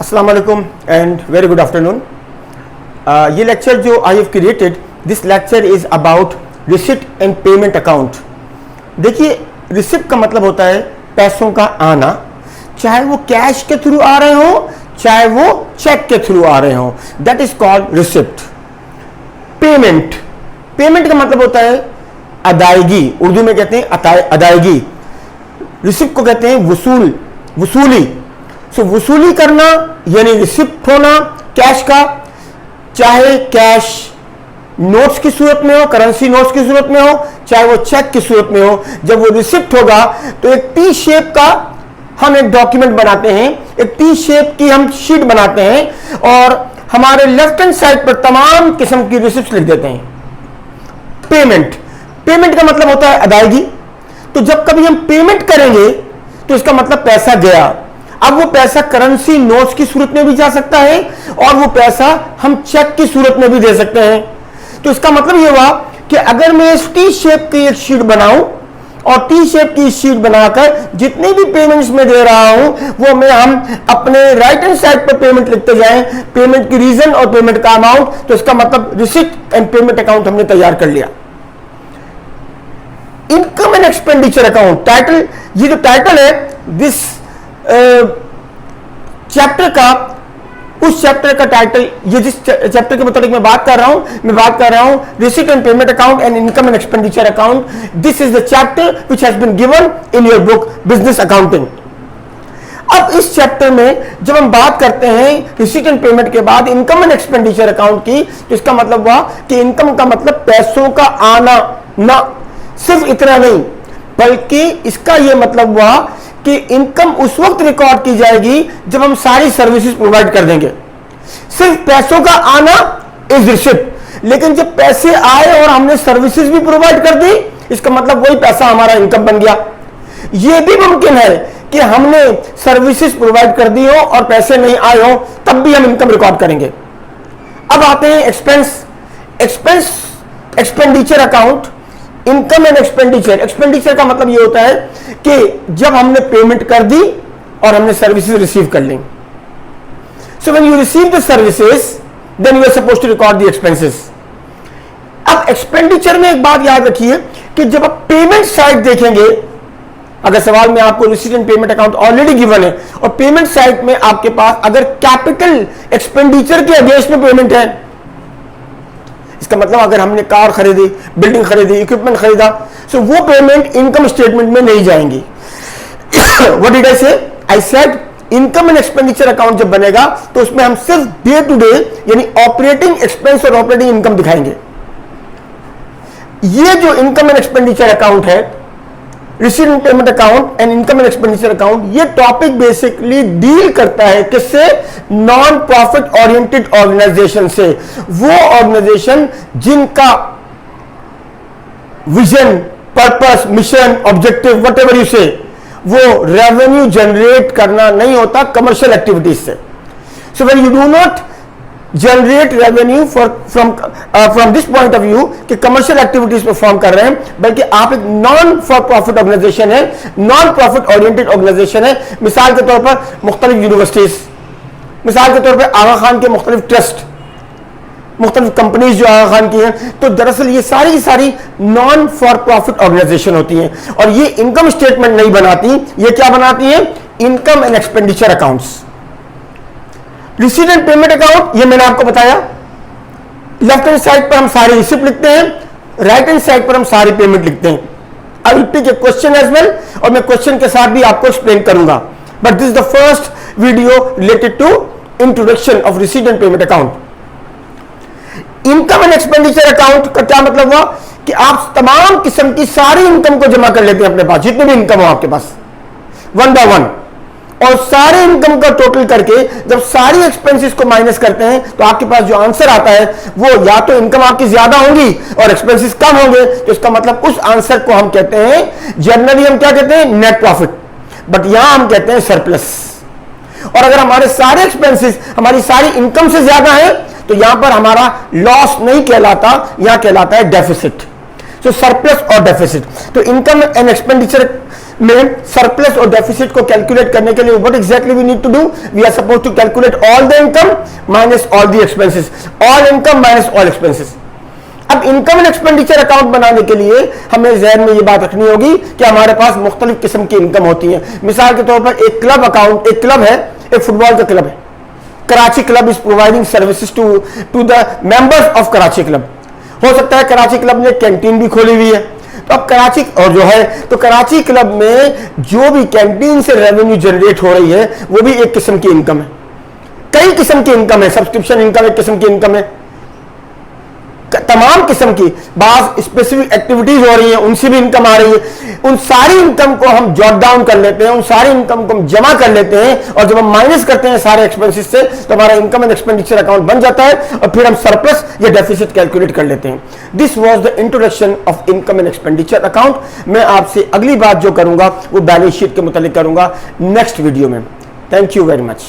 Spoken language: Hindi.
अस्सलाम वालेकुम एंड वेरी गुड आफ्टरनून। ये लेक्चर जो I have created, this lecture is about receipt and payment account. देखिए, रिसिप्ट का मतलब होता है पैसों का आना, चाहे वो कैश के थ्रू आ रहे हो चाहे वो चेक के थ्रू आ रहे हो, that is called receipt. Payment, payment का मतलब होता है अदायगी, उर्दू में कहते हैं अदायगी। रिसिप्ट को कहते हैं वसूली। सो वसूली करना यानी रिसिप्ट होना कैश का, चाहे कैश नोट्स की सूरत में हो, करेंसी नोट्स की सूरत में हो, चाहे वो चेक की सूरत में हो। जब वो रिसिप्ट होगा तो एक टी शेप का हम एक डॉक्यूमेंट बनाते हैं, एक टी शेप की हम शीट बनाते हैं और हमारे लेफ्ट हैंड साइड पर तमाम किस्म की रिसिप्ट लिख देते हैं। पेमेंट, पेमेंट का मतलब होता है अदायगी। तो जब कभी हम पेमेंट करेंगे तो इसका मतलब पैसा गया। अब वो पैसा करेंसी नोट्स की सूरत में भी जा सकता है और वो पैसा हम चेक की सूरत में भी दे सकते हैं। तो इसका मतलब ये हुआ कि अगर मैं इस टी शेप की एक शीट बनाऊं और टी शेप की शीट बनाकर जितने भी पेमेंट्स में दे रहा हूं वो हम अपने राइट हैंड साइड पर पेमेंट लिखते जाएं, पेमेंट की रीजन और पेमेंट का अमाउंट। तो इसका मतलब रिसिप्ट एंड पेमेंट अकाउंट हमने तैयार कर लिया। Income and expenditure account, title, ये जो टाइटल है दिस चैप्टर का, उस चैप्टर का टाइटल, ये जिस चैप्टर के मुताबिक मैं बात कर रहा हूं receipt and payment account and income and expenditure account. This is the chapter which has been given in your book business accounting. अब इस चैप्टर में जब हम बात करते हैं रिसिप्ट एंड पेमेंट के बाद इनकम एंड एक्सपेंडिचर अकाउंट की, तो इसका मतलब हुआ कि इनकम का मतलब पैसों का आना, ना सिर्फ इतना नहीं बल्कि इसका यह मतलब हुआ कि इनकम उस वक्त रिकॉर्ड की जाएगी जब हम सारी सर्विसेज प्रोवाइड कर देंगे। सिर्फ पैसों का आना इज रिसिप्ट, लेकिन जब पैसे आए और हमने सर्विसेज भी प्रोवाइड कर दी, इसका मतलब वही पैसा हमारा इनकम बन गया। यह भी मुमकिन है कि हमने सर्विसेज प्रोवाइड कर दी हो और पैसे नहीं आए हो, तब भी हम इनकम रिकॉर्ड करेंगे। अब आते हैं expenditure account. Income and expenditure, expenditure का मतलब यह होता है कि जब हमने पेमेंट कर दी और हमने सर्विसेज रिसीव कर ली। So when you receive the services then you are supposed to record the expenses. अब एक्सपेंडिचर में एक बात याद रखिए कि जब आप पेमेंट साइड देखेंगे, अगर सवाल में आपको receipt and payment account already given है और पेमेंट साइड में आपके पास अगर कैपिटल एक्सपेंडिचर के अगेंस्ट में पेमेंट है, इसका मतलब अगर हमने कार खरीदी, बिल्डिंग खरीदी, इक्विपमेंट खरीदा, सो वो पेमेंट इनकम स्टेटमेंट में नहीं जाएंगी। व्हाट डिड आई से? I said income and expenditure account जब बनेगा तो उसमें हम सिर्फ डे टू डे यानी ऑपरेटिंग एक्सपेंस और ऑपरेटिंग इनकम दिखाएंगे। ये जो इनकम एंड एक्सपेंडिचर अकाउंट है, receipt and payment account and income and expenditure account, ये टॉपिक बेसिकली डील करता है किससे? नॉन प्रॉफिट ओरिएंटेड ऑर्गेनाइजेशन से। वो ऑर्गेनाइजेशन जिनका vision, purpose, mission, objective, whatever you से, वो रेवेन्यू जनरेट करना नहीं होता कमर्शियल एक्टिविटीज से। सो when you do not generate revenue from this point of view कि कमर्शियल एक्टिविटीज परफॉर्म कर रहे हैं, बल्कि आप एक नॉन फॉर प्रॉफिट ऑर्गेनाइजेशन है, नॉन प्रॉफिट ओरिएंटेड ऑर्गेनाइजेशन है। मिसाल के तौर पर मुख्तलिफ यूनिवर्सिटीज, मिसाल के तौर पर आगा खान के मुख्तलिफ ट्रस्ट, मुख्तलिफ कंपनीज जो आगा खान की हैं, तो दरअसल ये सारी की सारी नॉन फॉर प्रॉफिट ऑर्गेनाइजेशन होती हैं और ये इनकम स्टेटमेंट नहीं बनाती। ये क्या बनाती हैं? Income and expenditure accounts. Receipt and payment account, ये मैंने आपको बताया, लेफ्ट हैंड साइड पर हम सारे रिसिप्ट लिखते हैं, राइट हैंड साइड पर हम सारी पेमेंट लिखते हैं। I will take a question as well और मैं क्वेश्चन के साथ भी आपको एक्सप्लेन करूंगा, but this is the first video related to introduction of receipt and payment account. Income and expenditure account का क्या मतलब हुआ कि आप तमाम किस्म की सारी इनकम को जमा कर लेते हैं अपने पास, जितने भी इनकम हो आपके पास, वन बाय वन, और सारे इनकम का टोटल करके जब सारी एक्सपेंसेस को माइनस करते हैं तो आपके पास जो आंसर आता है वो या तो इनकम आपकी ज्यादा होंगी और एक्सपेंसेस कम होंगे। तो इसका मतलब उस आंसर को हम कहते हैं, जनरली हम क्या कहते हैं? नेट प्रॉफिट, बट यहां हम कहते हैं सरप्लस। और अगर हमारे सारे एक्सपेंसेस हमारी सारी इनकम से ज्यादा है तो यहां पर हमारा लॉस नहीं कहलाता, यहां कहलाता है डेफिसिट। सो सरप्लस और डेफिसिट। तो इनकम एंड एक्सपेंडिचर में सरप्लस और डेफिसिट को कैलकुलेट करने के लिए what exactly we need to do, we are suppose to calculate all the income minus all the expenses, all income minus all expenses. अब इनकम एंड एक्सपेंडिचर अकाउंट बनाने के लिए हमें जहन में ये बात रखनी होगी कि हमारे पास मुख्तलिफ किस्म की इनकम होती है। मिसाल के तौर पर एक क्लब अकाउंट, एक क्लब है, एक फुटबॉल का क्लब है, Karachi club is providing services to the members of Karachi club. हो सकता है कराची क्लब ने कैंटीन भी खोली हुई है, तो अब कराची और जो है तो कराची क्लब में जो भी कैंटीन से रेवेन्यू जनरेट हो रही है वो भी एक किस्म की इनकम है। कई किस्म की इनकम है, सब्सक्रिप्शन इनकम एक किस्म की इनकम है, तमाम किस्म की बात स्पेसिफिक एक्टिविटीज हो रही हैं उनसे भी इनकम आ रही है। उन सारी इनकम को हम जॉट डाउन कर लेते हैं, उन सारी इनकम को हम जमा कर लेते हैं और जब हम माइनस करते हैं सारे एक्सपेंसेस से तो हमारा इनकम एंड एक्सपेंडिचर अकाउंट बन जाता है और फिर हम सरप्लस या डेफिसिट कैलकुलेट कर लेते हैं। This was the introduction of income and expenditure account. मैं आपसे अगली बात जो करूंगा वो बैलेंस शीट के मुतालिक करूंगा नेक्स्ट वीडियो में। Thank you very much.